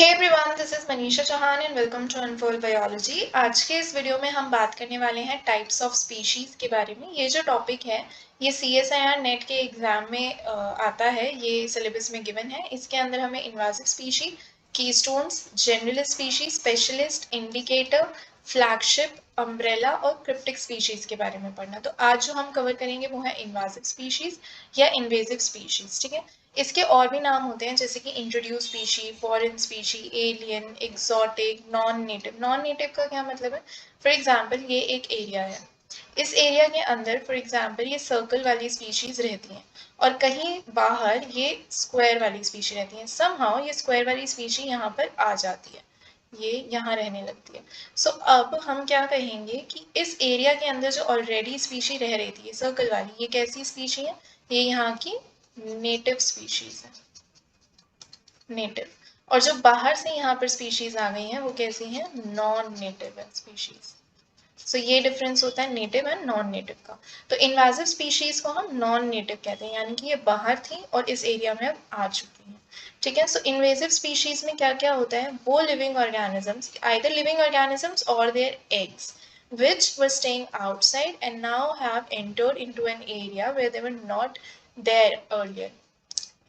Hey everyone, this is Manisha Chauhan and welcome to Unfold Biology. आज के इस वीडियो में हम बात करने वाले हैं टाइप्स ऑफ स्पीशीज के बारे में। ये जो टॉपिक है ये CSIR नेट के एग्जाम में आता है, ये सिलेबस में गिवन है। इसके अंदर हमें invasive species, keystones, generalist species, specialist, indicator, flagship, umbrella और क्रिप्टिक स्पीशीज के बारे में पढ़ना। तो आज जो हम कवर करेंगे वो है इन्वासिव स्पीशीज या इन्वेजिव स्पीशीज। ठीक है, इसके और भी नाम होते हैं जैसे कि introduce species, foreign species, alien, exotic, non native. Non native का क्या मतलब है? फॉर एग्जांपल ये एक एरिया है, इस एरिया के अंदर फॉर एग्जांपल ये सर्कल वाली स्पीशीज रहती हैं और कहीं बाहर ये स्क्वायर वाली स्पीशी रहती हैं। समहाउ ये स्क्वायर वाली स्पीशी यहाँ पर आ जाती है, ये यहाँ रहने लगती है। सो अब हम क्या कहेंगे कि इस एरिया के अंदर जो ऑलरेडी स्पीशी रह रही थी सर्कल वाली, ये कैसी स्पीशी है? ये यहाँ की नेटिव स्पीशीज है, नेटिव। और जो बाहर से यहाँ पर स्पीशीज आ गई हैं वो कैसी हैं? नॉन नेटिव है स्पीशीज। सो ये डिफरेंस होता है नेटिव एंड नॉन नेटिव का। तो इन्वाजिव स्पीशीज को हम नॉन नेटिव कहते हैं, यानी कि ये बाहर थी और इस एरिया में अब आ चुकी हैं। ठीक है, सो इन्वेजिव स्पीशीज में क्या क्या होता है? वो living organisms, either living organisms और their eggs which were staying outside and now have entered into an area where they were not there earlier.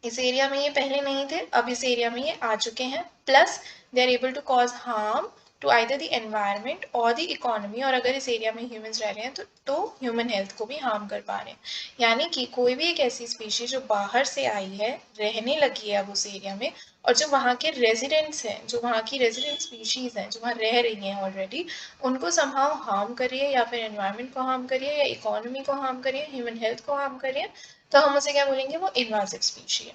इस एरिया में ये पहले नहीं थे, अब इस एरिया में ये आ चुके हैं। Plus they are able to cause harm to either the environment और द इकोनॉमी। और अगर इस एरिया में ह्यूमंस रह रहे हैं तो ह्यूमन हेल्थ को भी हार्म कर पा रहे हैं। यानी कि कोई भी एक ऐसी स्पीशी जो बाहर से आई है, रहने लगी है अब उस एरिया में, और जो वहाँ के रेजिडेंट्स हैं, जो वहाँ की रेजिडेंट स्पीशीज हैं, जो वहाँ रह रही हैं ऑलरेडी, उनको समहाउ हार्म करिए या फिर एनवायरनमेंट को हार्म करिए या इकोनॉमी को हार्म करिए, ह्यूमन हेल्थ को हार्म करिए, तो हम उसे क्या बोलेंगे? वो इन्वासिव स्पीशी है।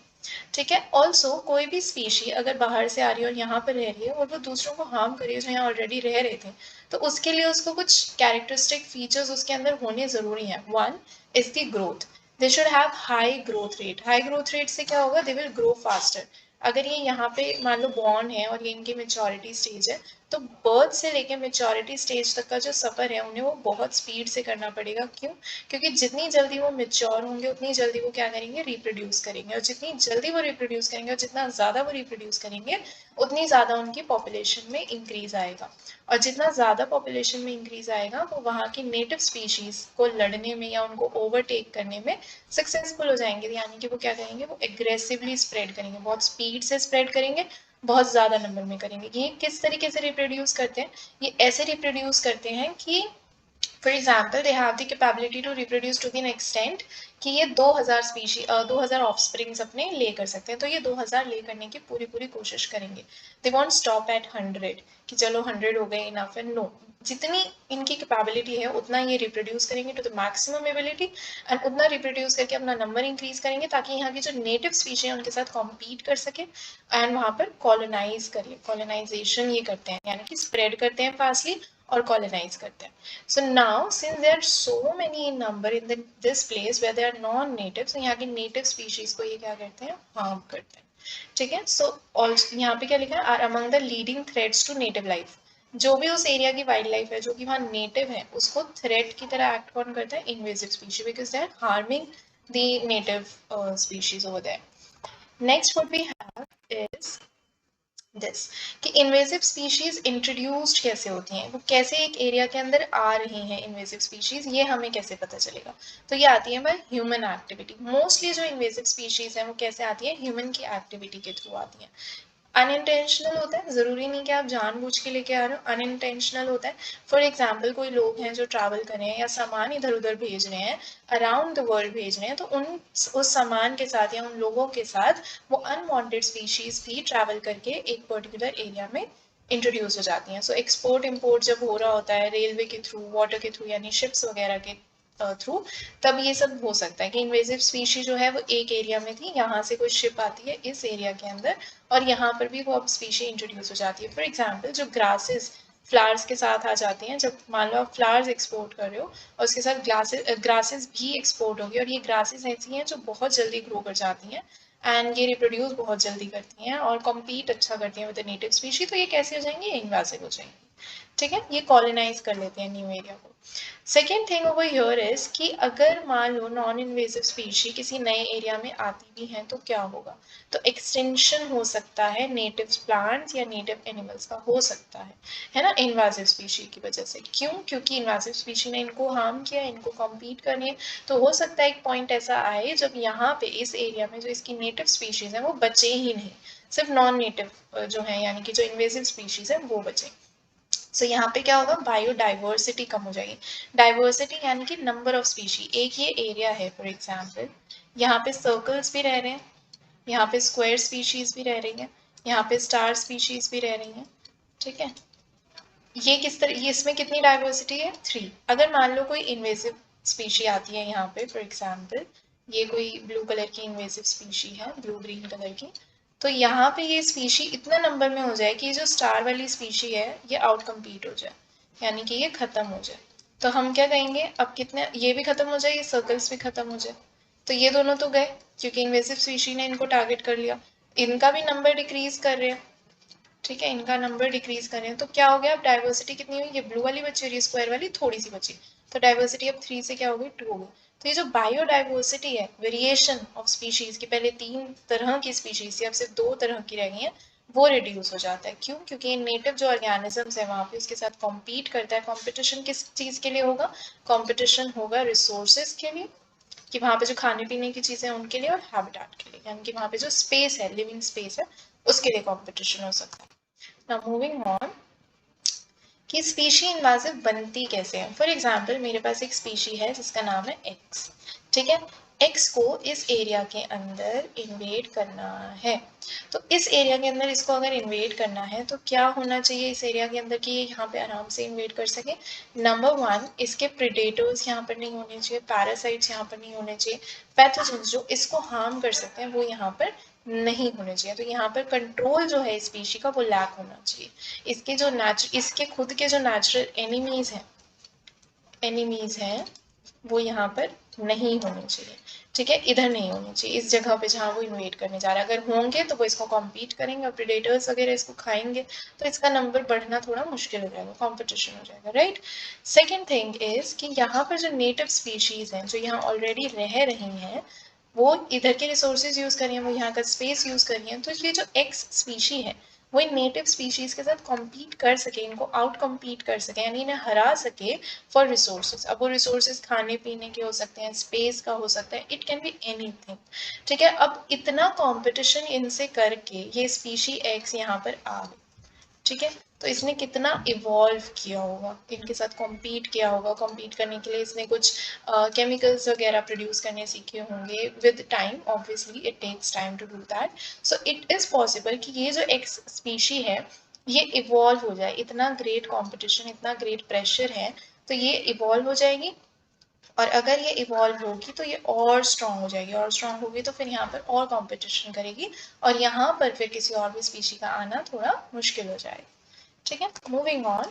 ठीक है, ऑल्सो कोई भी स्पीशी अगर बाहर से आ रही है और यहाँ पर रह रही है और वो दूसरों को हार्म कर रही है जो यहाँ ऑलरेडी रह रहे थे, तो उसके लिए उसको कुछ कैरेक्टरिस्टिक फीचर्स उसके अंदर होने जरूरी हैं। One is the growth, they should have high growth rate. High growth rate से क्या होगा? They will grow faster. अगर ये यहाँ पे मान लो बॉर्न है और ये इनकी मेच्योरिटी स्टेज है, तो बर्थ से लेकर मेच्योरिटी स्टेज तक का जो सफर है उन्हें वो बहुत स्पीड से करना पड़ेगा। क्यों? क्योंकि जितनी जल्दी वो मेच्योर होंगे उतनी जल्दी वो क्या करेंगे? रिप्रोड्यूस करेंगे। और जितनी जल्दी वो रिप्रोड्यूस करेंगे और जितना ज़्यादा वो रिप्रोड्यूस करेंगे उतनी ज़्यादा उनकी पॉपुलेशन में इंक्रीज आएगा। और जितना ज़्यादा पॉपुलेशन में इंक्रीज आएगा वो वहाँ की नेटिव स्पीशीज को लड़ने में या उनको ओवरटेक करने में सक्सेसफुल हो जाएंगे। यानी कि वो क्या करेंगे? वो एग्रेसिवली स्प्रेड करेंगे, बहुत स्पीड से स्प्रेड करेंगे, बहुत ज़्यादा नंबर में करेंगे। ये किस तरीके से रिप्रोड्यूस करते हैं? ये ऐसे रिप्रोड्यूस करते हैं कि for example they have the capability to reproduce to an extent कि ये 2000 स्पीशी 2000 ऑफस्प्रिंग्स अपने ले कर सकते हैं। तो ये 2000 ले करने की पूरी पूरी कोशिश करेंगे। दे वॉन्ट स्टॉप एट 100 कि चलो 100 हो गए इनफ है। नो, जितनी इनकी कैपेबिलिटी है उतना ये रिप्रोड्यूस करेंगे to the maximum ability, and उतना रिप्रोड्यूस करके अपना नंबर इंक्रीज करेंगे ताकि यहाँ की जो नेटिव स्पीशी है उनके साथ कॉम्पीट कर सके एंड वहाँ पर कॉलोनाइज करिए। कॉलोनाइजेशन ये करते हैं, यानी कि स्प्रेड करते हैं फास्टली और कॉलोनाइज करते हैं। So now since there are so many in number in this place where they are non-native, so यहाँ की native species को ये क्या करते हैं? harm करते हैं। ठीक है, so also यहाँ पे क्या लिखा है? are among the leading threats to native life। जो भी उस एरिया की वाइल्ड लाइफ है जो कि वहाँ नेटिव है उसको थ्रेट की तरह एक्ट कौन करता है? Invasive species, because they are harming the native species over there. Next what we have is this कि इन्वेजिव स्पीशीज इंट्रोड्यूस्ड कैसे होती हैं, वो कैसे एक एरिया के अंदर आ रही हैं इन्वेजिव स्पीशीज, ये हमें कैसे पता चलेगा? तो ये आती है बाय ह्यूमन एक्टिविटी। मोस्टली जो इन्वेजिव स्पीशीज हैं वो कैसे आती है? ह्यूमन की एक्टिविटी के थ्रू आती हैं। अनइंटेंशनल होता है, जरूरी नहीं कि आप जानबूझ के लेके आ रहे हो, अनइंटेंशनल होता है। फॉर एग्जाम्पल कोई लोग हैं जो ट्रैवल कर रहे हैं या सामान इधर उधर भेज रहे हैं, अराउंड द वर्ल्ड भेज रहे हैं, तो उस सामान के साथ या उन लोगों के साथ वो अनवांटेड स्पीशीज भी ट्रैवल करके एक पर्टिकुलर एरिया में इंट्रोड्यूस हो जाती हैं। सो एक्सपोर्ट इम्पोर्ट जब हो रहा होता है रेलवे के थ्रू, वाटर के थ्रू यानी शिप्स वगैरह के थ्रू, तब ये सब हो सकता है कि इन्वेजिव स्पीशी जो है वो एक एरिया में थी, यहाँ से कोई शिप आती है इस एरिया के अंदर और यहाँ पर भी वो अब स्पीशी इंट्रोड्यूस हो जाती है। फॉर एग्जाम्पल जो ग्रासेस फ्लावर्स के साथ आ जाती हैं, जब मान लो आप फ्लावर्स एक्सपोर्ट कर रहे हो और उसके साथ ग्रासेस भी एक्सपोर्ट होगी, और ये ग्रासेस ऐसी हैं जो बहुत जल्दी ग्रो कर जाती हैं एंड ये रिप्रोड्यूस बहुत जल्दी करती हैं और कॉम्पीट अच्छा करती हैं विद द नेटिव स्पीशी, तो ये कैसे हो जाएंगी? इन्वेजिव हो जाएंगी। ठीक है, ये कॉलोनाइज कर लेते हैं न्यू एरिया को। Second thing over here is कि अगर मान लो नॉन इन्वेसिव स्पीशी किसी नए एरिया में आती भी हैं तो क्या होगा, तो एक्सटेंशन हो सकता है नेटिव प्लांट्स या नेटिव एनिमल्स का हो सकता है ना, इन्वासिव स्पीशी की वजह से। क्यों? क्योंकि इन्वासिव स्पीशी ने इनको हार्म किया, इनको कम्पीट करनी, तो हो सकता है एक पॉइंट ऐसा आए जब यहाँ पे इस एरिया में जो इसकी नेटिव स्पीशीज है वो बचे ही नहीं, सिर्फ नॉन नेटिव जो है यानी कि जो इन्वेसिव स्पीशीज है वो बचे। सो यहाँ पे क्या होगा, बायोडाइवर्सिटी कम हो जाएगी। डाइवर्सिटी यानी कि नंबर ऑफ स्पीशी। एक ये एरिया है फॉर एग्जांपल, यहाँ पे सर्कल्स भी रह रहे हैं, यहाँ पे स्क्वायर स्पीशीज भी रह रही है, यहाँ पे स्टार स्पीशीज भी रह रही है। ठीक है, ये किस तरह, ये इसमें कितनी डाइवर्सिटी है, 3। अगर मान लो कोई इन्वेसिव स्पीशी आती है यहाँ पे फॉर एग्जाम्पल, ये कोई ब्लू कलर की इन्वेसिव स्पीशी है, ब्लू ग्रीन कलर की, तो यहाँ पे ये स्पीशी इतना नंबर में हो जाए कि जो स्टार वाली स्पीशी है ये आउट कम्पीट हो जाए, यानी कि ये खत्म हो जाए। तो हम क्या कहेंगे, अब कितने, ये भी खत्म हो जाए, ये सर्कल्स भी खत्म हो जाए, तो ये दोनों तो गए क्योंकि इन्वेसिव स्पीशी ने इनको टारगेट कर लिया, इनका भी नंबर डिक्रीज कर रहे हैं। ठीक है, इनका नंबर डिक्रीज करें तो क्या हो गया, अब डाइवर्सिटी कितनी हुई, ये ब्लू वाली बची और ये स्क्वायर वाली थोड़ी सी बची, तो डाइवर्सिटी अब 3 से क्या हो गई, 2 हो गई। तो ये जो बायोडाइवर्सिटी है, वेरिएशन ऑफ स्पीशीज की, पहले 3 तरह की स्पीशीज थी अब सिर्फ 2 तरह की रह गई हैं, वो रिड्यूस हो जाता है। क्यों? क्योंकि नेटिव जो ऑर्गेनिजम्स है वहाँ पे उसके साथ कॉम्पीट करता है। कॉम्पिटिशन किस चीज़ के लिए होगा, कॉम्पिटिशन होगा रिसोर्सेज के लिए, कि वहाँ पे जो खाने पीने की चीज़ें हैं उनके लिए, और हैबिटेट के लिए, यानी कि वहाँ पे जो स्पेस है, लिविंग स्पेस है, उसके लिए कॉम्पिटिशन हो सकता है। Now moving on कि स्पीशी इन्वासिव बनती कैसे है। फॉर एग्जाम्पल मेरे पास एक स्पीशी है जिसका नाम है एक्स। ठीक है, एक्स को इस एरिया के अंदर इन्वेड करना है, तो इस एरिया के अंदर इसको अगर इन्वेड करना है तो क्या होना चाहिए इस एरिया के अंदर कि ये यहाँ पे आराम से इन्वेड कर सके। नंबर 1, इसके प्रेडेटर्स यहाँ पर नहीं होने चाहिए, पैरासाइट्स यहाँ पर नहीं होने चाहिए, पैथोजेंस जो इसको हार्म कर सकते हैं वो यहाँ पर नहीं होने चाहिए। तो यहाँ पर कंट्रोल जो है स्पीशी का वो लैक होना चाहिए। इसके जो इसके खुद के जो नेचुरल एनिमीज हैं वो यहाँ पर नहीं होने चाहिए। ठीक है, इधर नहीं होने चाहिए, इस जगह पे जहाँ वो इन्वेट करने जा रहा है। अगर होंगे तो वो इसको कॉम्पीट करेंगे और प्रेडेटर्स वगैरह इसको खाएंगे, तो इसका नंबर बढ़ना थोड़ा मुश्किल हो जाएगा, कॉम्पिटिशन हो जाएगा, राइट। सेकेंड थिंग इज कि यहाँ पर जो नेटिव स्पीशीज हैं जो यहाँ ऑलरेडी रह रही हैं वो इधर के रिसोर्सेज यूज कर रही हैं, वो यहाँ का स्पेस यूज कर रही हैं, तो ये जो एक्स स्पीशी है वो इन नेटिव स्पीशीज के साथ कॉम्पीट कर सके, इनको आउट कम्पीट कर सके, यानी इन्हें हरा सके फॉर रिसोर्सेज। अब वो रिसोर्सेज खाने पीने के हो सकते हैं, स्पेस का हो सकता है, इट कैन बी एनीथिंग। ठीक है, अब इतना कंपटीशन इनसे करके ये स्पीशी एक्स यहाँ पर आ गई। ठीक है, तो इसने कितना इवॉल्व किया होगा, इनके साथ कॉम्पीट किया होगा, कॉम्पीट करने के लिए इसने कुछ केमिकल्स वगैरह प्रोड्यूस करने सीखे होंगे with time, obviously it takes time to do that. So it is possible कि ये जो एक्स स्पीशी है ये इवॉल्व हो जाए, इतना ग्रेट कॉम्पिटिशन, इतना ग्रेट प्रेशर है तो ये इवॉल्व हो जाएगी, और अगर ये इवॉल्व होगी तो ये और स्ट्रांग हो जाएगी, और स्ट्रांग होगी तो फिर यहाँ पर और कंपटीशन करेगी, और यहाँ पर फिर किसी और भी स्पीशी का आना थोड़ा मुश्किल हो जाएगा। ठीक है, moving on,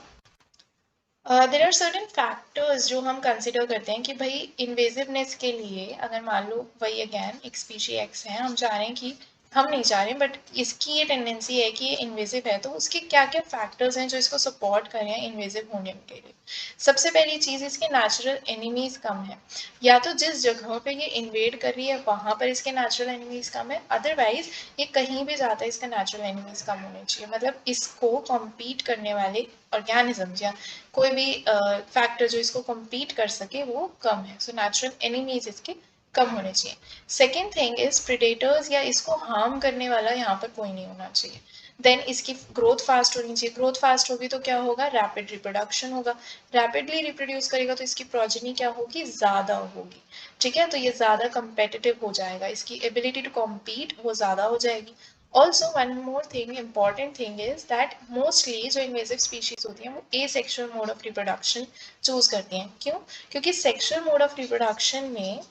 there are certain factors जो हम कंसिडर करते हैं कि भाई इन्वेजिवनेस के लिए, अगर मान लो वही अगैन एक स्पीशी एक्स है, हम चाह रहे हैं कि, हम नहीं चाह रहे बट इसकी ये टेंडेंसी है कि ये इन्वेजिव है, तो उसके क्या क्या फैक्टर्स हैं जो इसको सपोर्ट कर रहे हैं इन्वेजिव होने के लिए। सबसे पहली चीज़, इसके नेचुरल एनिमीज कम है, या तो जिस जगह पे ये इन्वेड कर रही है वहाँ पर इसके नेचुरल एनिमीज कम है, अदरवाइज ये कहीं भी जाता है इसका नेचुरल एनिमीज कम होने चाहिए, मतलब इसको कॉम्पीट करने वाले ऑर्गेनिजम्स या कोई भी फैक्टर जो इसको कम्पीट कर सके वो कम है। सो नेचुरल एनिमीज इसके कम होने चाहिए। सेकेंड थिंग इज प्रिडेटर्स या इसको हार्म करने वाला यहाँ पर कोई नहीं होना चाहिए। देन इसकी ग्रोथ फास्ट होनी चाहिए, ग्रोथ फास्ट होगी तो क्या होगा, रैपिड रिप्रोडक्शन होगा, रैपिडली रिप्रोड्यूस करेगा तो इसकी प्रोजेनी क्या होगी, ज़्यादा होगी। ठीक है, तो ये ज़्यादा कंपेटिटिव हो जाएगा, इसकी एबिलिटी टू कॉम्पीट वो ज़्यादा हो जाएगी। Also one more thing, important thing is that mostly जो invasive species होती हैं वो asexual mode of reproduction choose करती हैं। क्यों? क्योंकि sexual mode of reproduction में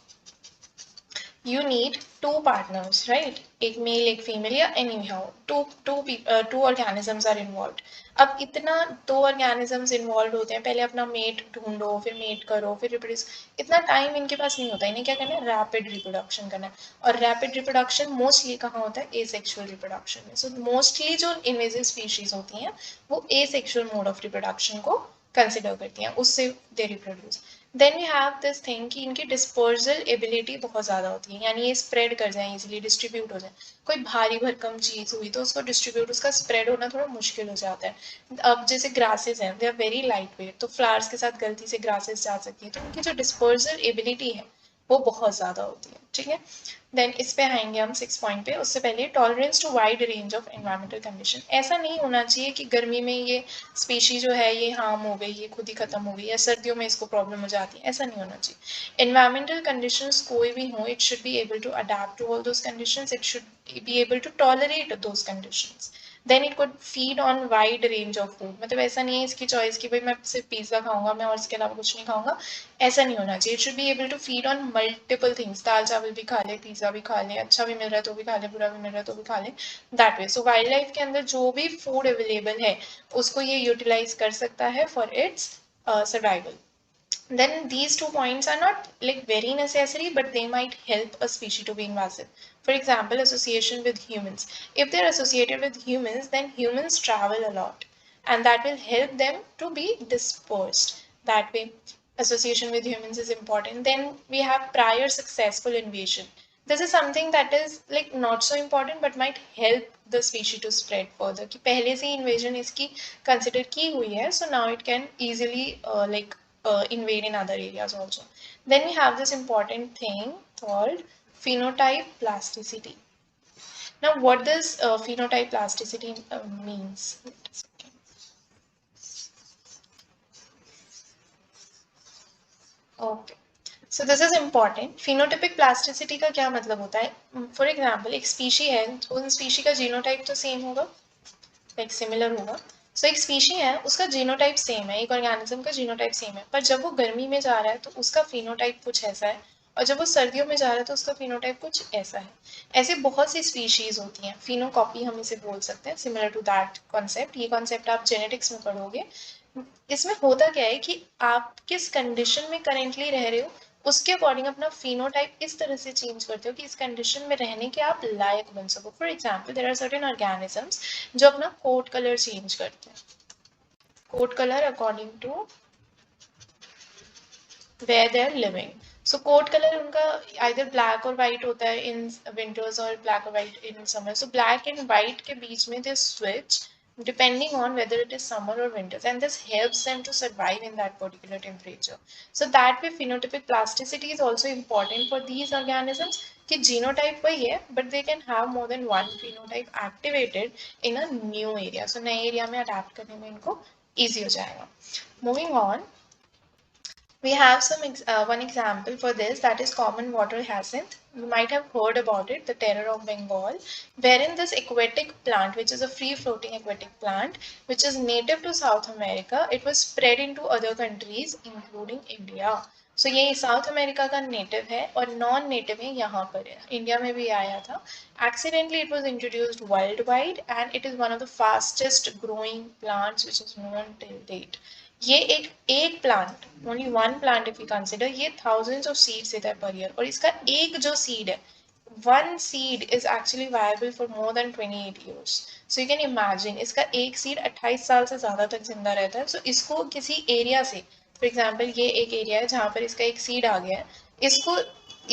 you need two partners, right? एक मेल एक फीमेल या anyhow two organisms are involve. अब इतना दो ऑर्गेनिजम्स इन्वॉल्व होते हैं, पहले अपना मेट ढूंढो, फिर मेट करो, फिर रिप्रोड्यूस. इतना टाइम इनके पास नहीं होता. इन्हें क्या करना है? रैपिड रिप्रोडक्शन करना है. और रैपिड रिप्रोडक्शन मोस्टली कहाँ होता है? एसेक्सुअल रिप्रोडक्शन में. सो मोस्टली जो इन्वेजिव स्पीशीज होती हैं वो एसेक्सुअल मोड ऑफ रिप्रोडक्शन को कंसिडर करती हैं, उससे they reproduce. Then we have this thing कि इनकी डिस्पर्सल एबिलिटी बहुत ज़्यादा होती है, यानी ये स्प्रेड कर जाए, इजीली डिस्ट्रीब्यूट हो जाए. कोई भारी भरकम चीज़ हुई तो उसको डिस्ट्रीब्यूट, उसका स्प्रेड होना थोड़ा मुश्किल हो जाता है. अब जैसे ग्रासेस हैं, they are very light weight, तो फ्लावर्स के साथ गलती से ग्रासेस जा सकती है, तो उनकी जो डिस्पर्सल एबिलिटी है वो बहुत ज़्यादा होती है. ठीक है. देन इस पे आएंगे हम 6 पॉइंट पे. उससे पहले tolerance to wide range of environmental condition. ऐसा नहीं होना चाहिए कि गर्मी में ये स्पीशी जो है ये हार्म हो गई, ये खुद ही खत्म हो गई, या सर्दियों में इसको प्रॉब्लम हो जाती है. ऐसा नहीं होना चाहिए. एनवायरमेंटल कंडीशंस कोई भी हो, it should be able to adapt to all those conditions, it should be able to tolerate those conditions. Then it could feed on wide range of food. मतलब ऐसा नहीं है इसकी चॉइस की भाई मैं सिर्फ पिज्जा खाऊंगा मैं और इसके अलावा कुछ नहीं खाऊंगा, ऐसा नहीं होना चाहिए. It should be able to feed on multiple things. दाल चावल भी खा ले, पिज्जा भी खा ले, अच्छा भी मिल रहा है तो भी खा ले, बुरा भी मिल रहा है तो भी खा ले, that way. So wild life के अंदर जो भी फूड अवेलेबल है उसको ये यूटिलाइज कर सकता है for its survival. Then these 2 points are not like very necessary, but they might help a species to be invasive. For example, association with humans. If they're associated with humans, then humans travel a lot, and that will help them to be dispersed. That way, association with humans is important. Then we have prior successful invasion. This is something that is like not so important, but might help the species to spread further. कि पहले से invasion इसकी consider की हुई है, so now it can easily invade in other areas also. Then we have this important thing called phenotype plasticity. Now, what does phenotype plasticity means? Okay. So this is important. Phenotypic plasticity का क्या मतलब होता है? For example, एक species है, तो उन species का genotype तो same होगा, like similar होगा. सो एक स्पीशी है, उसका जीनोटाइप सेम है, एक ऑर्गेनिज्म का जीनोटाइप सेम है, पर जब वो गर्मी में जा रहा है तो उसका फिनोटाइप कुछ ऐसा है, और जब वो सर्दियों में जा रहा है तो उसका फिनोटाइप कुछ ऐसा है. ऐसे बहुत सी स्पीशीज होती हैं. फिनोकॉपी हम इसे बोल सकते हैं, सिमिलर टू दैट कॉन्सेप्ट. ये कॉन्सेप्ट आप जेनेटिक्स में पढ़ोगे. इसमें होता क्या है कि आप किस कंडीशन में करेंटली रह रहे हो उसके अकॉर्डिंग अपना फिनोटाइप इस तरह से चेंज करते हो कि इस कंडीशन में रहने के आप लायक बन सको. For example, there are certain organisms जो अपना कोट कलर चेंज करते हैं. Coat colour according to where they are living. So coat color उनका either black और white होता है in winters और black और white in summer. So black and white के बीच में they switch depending on whether it is summer or winters, and this helps them to survive in that particular temperature. So that way phenotypic plasticity is also important for these organisms कि genotype वही है but they can have more than one phenotype activated in a new area. So नए area में adapt करने में इनको easy हो जाएगा. Moving on, we have one example for this, that is common water hyacinth. You might have heard about it, the terror of Bengal, wherein this aquatic plant, which is a free floating aquatic plant, which is native to South America, it was spread into other countries including India. So ये south America का native है और non native है यहाँ पर है, India में भी आया था. Accidentally it was introduced worldwide and it is one of the fastest growing plants which is known till date. ये एक plant, only one plant if you consider, ये थाउजेंड्स ऑफ सीड्स देता है पर ईयर, और इसका एक जो seed है, one seed is actually viable for more than 28 years. So you can imagine इसका एक सीड 28 साल से ज़्यादा तक जिंदा रहता है. सो इसको किसी एरिया से, फॉर एग्जाम्पल ये एक एरिया है जहाँ पर इसका एक सीड आ गया है, इसको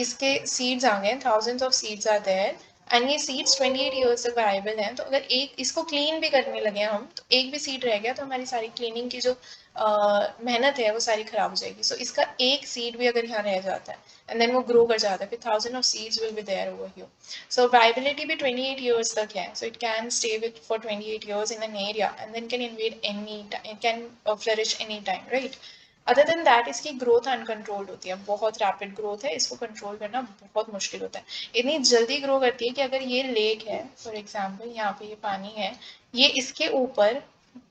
इसके सीड्स आ गए, thousands of seeds are there and ये सीड्स 28 years तक वायबल हैं. तो अगर एक इसको क्लीन भी करने लगे हम तो एक भी सीड रह गया तो हमारी सारी क्लीनिंग की जो मेहनत है वो सारी खराब हो जाएगी. सो इसका एक सीड भी अगर यहाँ रह जाता है एंड देन वो ग्रो कर जाता है, फिर 1000 of seeds will be there over here. So viability भी 28 years तक है. So it can stay with for 28 years in an area and then can invade any time, it can flourish any time, right? Other than that इसकी growth uncontrolled होती है, बहुत rapid growth है, इसको control करना बहुत मुश्किल होता है. इतनी जल्दी ग्रो करती है कि अगर ये लेक है फॉर एग्जांपल, यहाँ पे ये पानी है, ये इसके ऊपर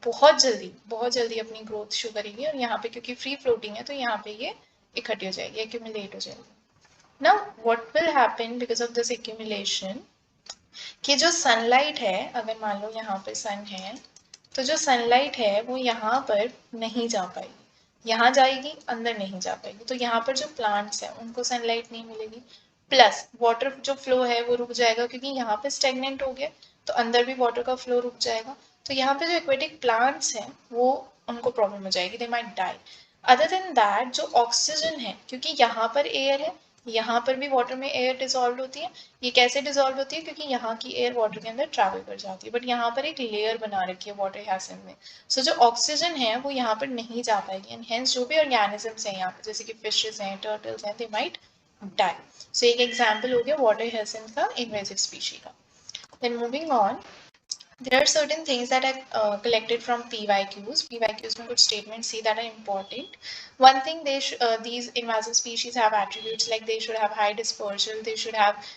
बहुत जल्दी अपनी ग्रोथ शो करेगी और यहाँ पे क्योंकि फ्री फ्लोटिंग है तो यहाँ पे ये इकट्ठी हो जाएगी, एक्यूमुलेट हो जाएगी. Now what will happen because of this accumulation, कि जो सनलाइट है, अगर मान लो यहाँ पे सन है, तो जो सनलाइट है वो यहाँ पर नहीं जा पाएगी, यहाँ जाएगी अंदर नहीं जा पाएगी, तो यहाँ पर जो प्लांट्स हैं उनको सनलाइट नहीं मिलेगी, प्लस वाटर जो फ्लो है वो रुक जाएगा क्योंकि यहाँ पे स्टेगनेंट हो गया, तो अंदर भी वाटर का फ्लो रुक जाएगा, तो यहाँ पे जो एक्वेटिक प्लांट्स हैं वो उनको प्रॉब्लम हो जाएगी, they might die. Other than that जो ऑक्सीजन है, क्योंकि यहाँ पर एयर है, यहाँ पर भी वाटर में एयर डिजॉल्व होती है, ये कैसे डिजॉल्व होती है, क्योंकि यहाँ की एयर वाटर के अंदर ट्रैवल कर जाती है, बट यहाँ पर एक लेयर बना रखी है वाटर हैसन में, सो जो ऑक्सीजन है वो यहाँ पर नहीं जा पाएगी, एंड हेंस जो भी ऑर्गेनिजम्स हैं यहाँ पर, जैसे कि फिशेज हैं, टर्टल्स हैं, दे माइट डाई। सो एक एग्जाम्पल हो गया वाटर हैसन का इन्वेसिव स्पीशी का। Then moving on, there are certain things that are collected from PYQs. PYQs में कुछ statements see that are important. One thing, these invasive species have attributes like they should have high dispersal, they should have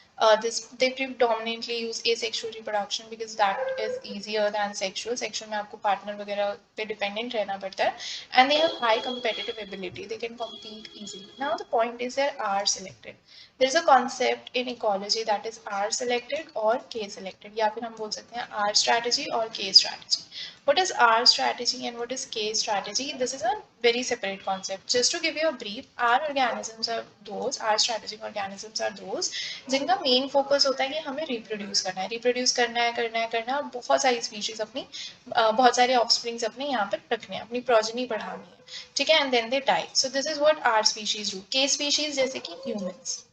they predominantly use asexual reproduction because that is easier than sexual. Sexual में आपको partner वगैरह पे dependent रहना पड़ता है, and they have high competitive ability. They can compete easily. Now the point is they are selected. There is a concept in ecology that is R selected or K selected, या फिर हम बोल सकते हैं R strategy or K strategy. What is R strategy and what is K strategy? This is a very separate concept. Just to give you a brief, R organisms are those, R strategic organisms are those जिनका main focus होता है कि हमें reproduce करना है, करना है और बहुत सारी स्पीशीज अपनी बहुत सारे ऑफस्प्रिंग्स अपने यहाँ पर रखने हैं, अपनी प्रोजेनी बढ़ानी है, ठीक है, and then they die. So this is what r species do. K species जैसे कि ह्यूमंस,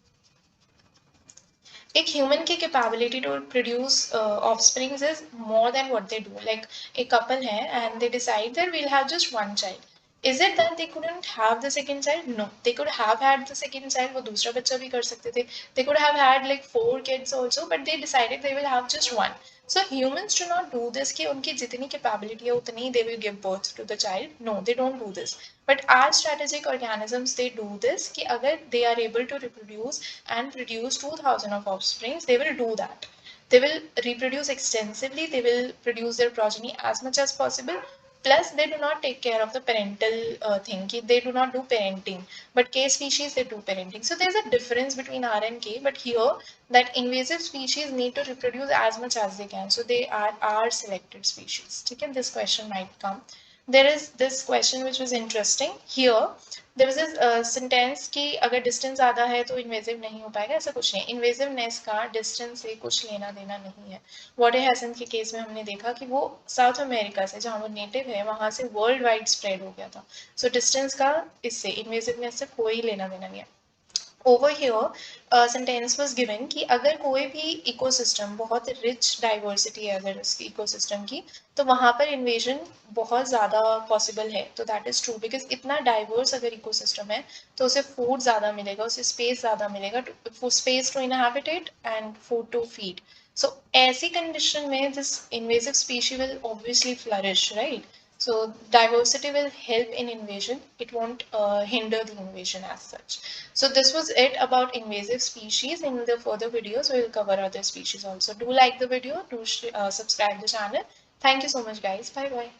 एक ह्यूमन की capability to produce offsprings is more than what they do. Like एक कपल है and they decide that we'll have just one child. Is it that they couldn't have the second child? No, they could have had the second child. वो दूसरा बच्चा भी कर सकते थे. They could have had like 4 kids also, but they decided they will have just one. So humans do not do this कि उनकी जितनी capability है उतनी they will give birth to the child. No, they don't do this. But our strategic organisms they do this कि अगर they are able to reproduce and produce 2000 of offsprings, they will do that. They will reproduce extensively. They will produce their progeny as much as possible. Plus they do not take care of the parental thing, they do not do parenting, but K species they do parenting. So there's a difference between R and K, but here that invasive species need to reproduce as much as they can, so they are R selected species. Okay, this question might come. There is this question which was interesting here. There was this sentence कि अगर distance ज़्यादा है तो invasive नहीं हो पाएगा, ऐसा कुछ नहीं. Invasiveness का distance से कुछ लेना देना नहीं है. वाटर हैसन के केस में हमने देखा कि वो साउथ अमेरिका से जहाँ वो नेटिव है वहाँ से वर्ल्ड वाइड स्प्रेड हो गया था. सो डिस्टेंस का इससे इन्वेसिवनेस से कोई लेना देना नहीं है. Over here sentence was given कि अगर कोई भी इकोसिस्टम बहुत रिच डाइवर्सिटी है अगर उसकी इकोसिस्टम की, तो वहाँ पर इन्वेजन बहुत ज़्यादा पॉसिबल है. तो दैट इज़ ट्रू बिकॉज इतना डाइवर्स अगर इकोसिस्टम है तो उसे फूड ज़्यादा मिलेगा, उसे स्पेस ज़्यादा मिलेगा, space to inhabit and food to feed. So ऐसी कंडीशन में this invasive species will obviously flourish, right? So diversity will help in invasion. It won't hinder the invasion as such. So this was it about invasive species. In the further videos, we will cover other species also. Do like the video. Do subscribe the channel. Thank you so much, guys. Bye bye.